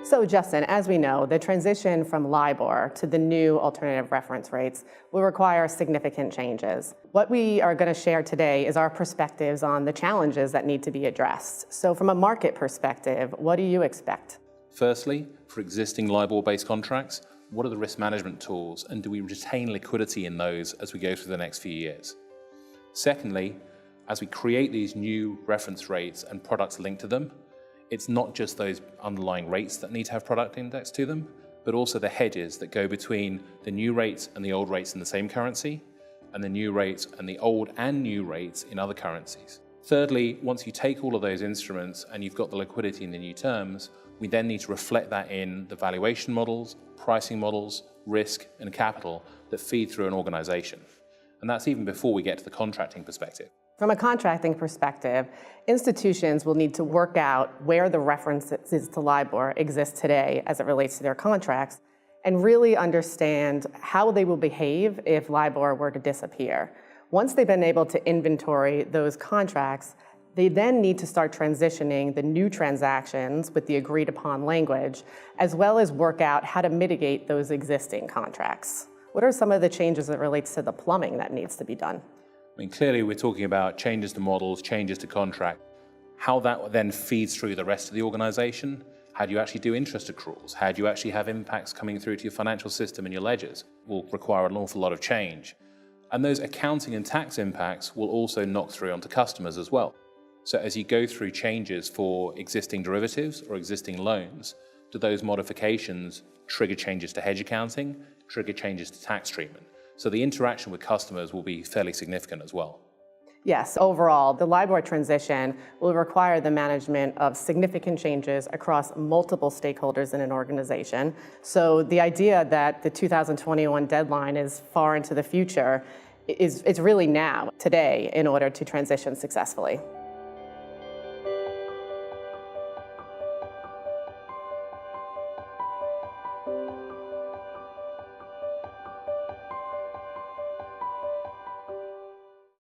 So Justin, as we know, the transition from LIBOR to the new alternative reference rates will require significant changes. What we are going to share today is our perspectives on the challenges that need to be addressed. So from a market perspective, what do you expect? Firstly, for existing LIBOR-based contracts, what are the risk management tools, and do we retain liquidity in those as we go through the next few years? Secondly, as we create these new reference rates and products linked to them, it's not just those underlying rates that need to have product index to them, but also the hedges that go between the new rates and the old rates in the same currency, and the new rates and the old and new rates in other currencies. Thirdly, once you take all of those instruments and you've got the liquidity in the new terms, we then need to reflect that in the valuation models, pricing models, risk, and capital that feed through an organization. And that's even before we get to the contracting perspective. From a contracting perspective, institutions will need to work out where the references to LIBOR exist today as it relates to their contracts, and really understand how they will behave if LIBOR were to disappear. Once they've been able to inventory those contracts, they then need to start transitioning the new transactions with the agreed upon language, as well as work out how to mitigate those existing contracts. What are some of the changes that relates to the plumbing that needs to be done? I mean, clearly we're talking about changes to models, changes to contract. How that then feeds through the rest of the organization. How do you actually do interest accruals? How do you actually have impacts coming through to your financial system and your ledgers? Will require an awful lot of change. And those accounting and tax impacts will also knock through onto customers as well. So as you go through changes for existing derivatives or existing loans, do those modifications trigger changes to hedge accounting, trigger changes to tax treatment? So the interaction with customers will be fairly significant as well. Yes, overall, the LIBOR transition will require the management of significant changes across multiple stakeholders in an organization. So the idea that the 2021 deadline is far into the future is really now, today, in order to transition successfully.